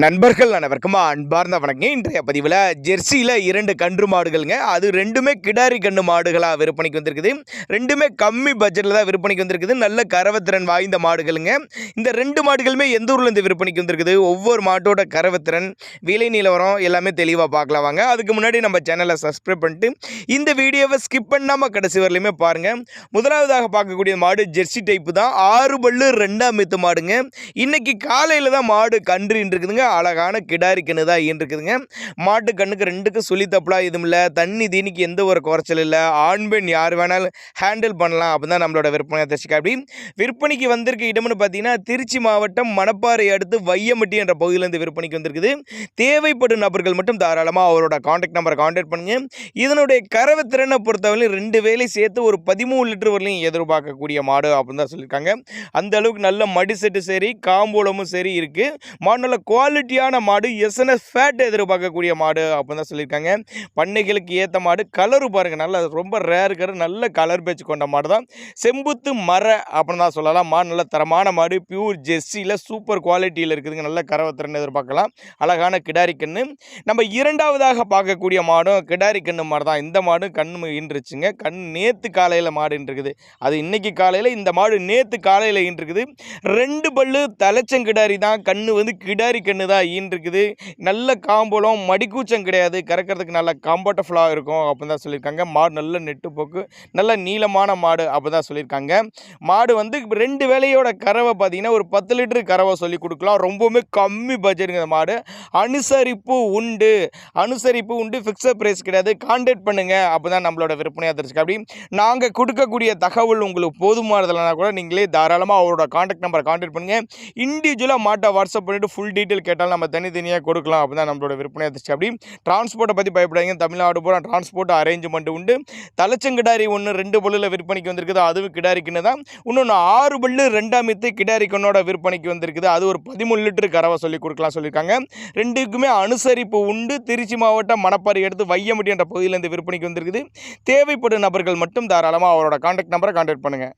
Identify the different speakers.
Speaker 1: நண்பர்கள் அனைவருக்கும் அன்பார்ந்த வணக்கம். இன்றைய பதிவில் ஜெர்சியில் 2 கன்று மாடுகள்ங்க. அது ரெண்டுமே கிடாரி கன்று மாடுகளாக விற்பனைக்கு வந்திருக்குது. ரெண்டுமே கம்மி பட்ஜெட்டில் தான் விற்பனைக்கு வந்திருக்குது. நல்ல கறவைத்திறன் வாய்ந்த மாடுகளுங்க. இந்த 2 மாடுகளுமே எந்த ஊர்லேருந்து விற்பனைக்கு வந்திருக்குது, ஒவ்வொரு மாட்டோட கறவைத்திறன், விலை நிலவரம் எல்லாமே தெளிவாக பார்க்கலாம் வாங்க. அதுக்கு முன்னாடி நம்ம சேனலை சப்ஸ்கிரைப் பண்ணிட்டு இந்த வீடியோவை ஸ்கிப் பண்ணாமல் கடைசி வரலையுமே பாருங்கள். முதலாவதாக பார்க்கக்கூடிய மாடு ஜெர்சி டைப்பு தான். 6 பல்லு 2ஆம் மெத்து மாடுங்க. இன்னைக்கு காலையில் தான் மாடு கன்று இருக்குதுங்க. அழகான கிடாரி கண்ணு தான் இருக்குதுங்க. மாட்டு கண்ணுக்கு 2க்கும் சுழி தப்பலா எதுவும் இல்லை. தண்ணி தீனிக்கு எந்த ஒரு குறைச்சல் இல்லை. ஆண் பெண் யார் வேணாலும் ஹேண்டில் பண்ணலாம். அப்படி தான் நம்மளோட விற்பனை தரிசிக்கா. அப்படி விற்பனைக்கு வந்திருக்க இடம்னு பார்த்தீங்கன்னா திருச்சி மாவட்டம் மணப்பாறை அடுத்து வையம்பட்டி என்ற பகுதியிலேருந்து விற்பனைக்கு வந்திருக்குது. தேவைப்படும் நபர்கள் மட்டும் தாராளமாக அவரோட கான்டாக்ட் நம்பரை கான்டாக்ட் பண்ணுங்க. இதனுடைய கறவை திறனை பொறுத்தவரை 2 வேலை சேர்த்து ஒரு 13 லிட்டர் வரலையும் எதிர்பார்க்கக்கூடிய மாடு அப்படின்னு தான் சொல்லியிருக்காங்க. அந்த அளவுக்கு நல்ல மடி செட்டு சரி, காம்பூலமும் சரி இருக்குது. மாடு நல்ல குவாலிட்டியான மாடு, எஸ்என்எஸ் ஃபேட் எதிர்பார்க்கக்கூடிய மாடு அப்படின்னு தான் சொல்லியிருக்காங்க. பண்ணைகளுக்கு ஏற்ற மாடு. கலரு பாருங்கள், நல்ல ரொம்ப ரேர் கலர், நல்ல கலர் பேச்சு கொண்ட மாடு தான். செம்புத்து மர அப்படின்னு தான் சொல்லலாம். மாடு நல்ல தரமான மாடு, பியூர் ஜெர்சியில் சூப்பர் குவாலிட்டியில் இருக்குதுங்க. நல்ல கறவைத்திறன் எதிர்பார்க்கலாம். அழகான கிடாரி கன்று. நம்ம இரண்டாவதாக பார்க்கக்கூடிய மாடும் கிடாரி கன்று மாடு தான். இந்த மாடு கண்ணு ஈன்றுச்சுங்க. நேற்று காலையில் மாடு இருக்குது. அது இன்னைக்கு காலையில், இந்த மாடு நேற்று காலையில் ஈன்றுக்குது. 2 பல்லு தலைச்சங்கிடாரி தான். கண்ணு வந்து கிடாரி கண்ணு தான் ஈன்றுக்குது. நல்ல காம்பளம், மடிக்கூச்சம் கிடையாது. கறக்கிறதுக்கு நல்ல கம்ஃபர்டபுளாக இருக்கும் அப்படின்னு தான் சொல்லியிருக்காங்க. மாடு நல்ல நெட்டு போக்கு, நல்ல நீளமான மாடு அப்படி தான் சொல்லியிருக்காங்க. மாடு வந்து 2 வேலையோட கறவை பார்த்தீங்கன்னா ஒரு 10 லிட்டரு கறவை சொல்லி கொடுக்கலாம். ரொம்பவுமே கம்மி பட்ஜெட்டுங்க மாடு. அனுசரிப்பு உண்டு, ஃபிக்ஸட் ப்ரைஸ் கிடையாது. கான்டாக்ட் பண்ணுங்க அப்போ தான் நம்மளோட விற்பனையாக தெரிஞ்சுக்க. அப்படி நாங்கள் கொடுக்கக்கூடிய தகவல் உங்களுக்கு போதுமானதுலனா கூட நீங்களே தாராளமாக அவரோட கான்டாக்ட் நம்பரை கான்டாக்ட் பண்ணுங்கள். இண்டிவிஜுவலாக மாட்டை வாட்ஸ்அப் பண்ணிவிட்டு ஃபுல் டீட்டெயில் கேட்டாலும் நம்ம தனித்தனியாக கொடுக்கலாம் அப்படி தான் நம்மளோட விற்பனை இருந்துச்சு. அப்படி டிரான்ஸ்போர்ட்டை பற்றி பயப்படாதீங்க. தமிழ்நாடு பூரா டிரான்ஸ்போர்ட் அரேஞ்ச்மெண்ட் உண்டு. தலைச்சங்கிடாரி 2 பல்லில் விற்பனைக்கு வந்திருக்குது. அதுவும் கிடாரிக்குன்னு தான். இன்னொன்று 6 பல்லு 2ஆம் மெத்து கிடாரி கண்ணோட விற்பனைக்கு வந்திருக்குது. அது ஒரு 13 லிட்டர் கறவை சொல்லி கொடுக்கலாம் சொல்லியிருக்காங்க. 2க்குமே அனுசரிப்பு உண்டு. திருச்சி மாவட்டம் மணப்பாறை எடுத்து வையம்பட்டி என்ற பகுதியிலேருந்து விற்பனைக்கு வந்திருக்குது. தேவைப்படும் நபர்கள் மட்டும் தாராளமாக அவரோட கான்டாக்ட் நம்பரை கான்டாக்ட் பண்ணுங்கள்.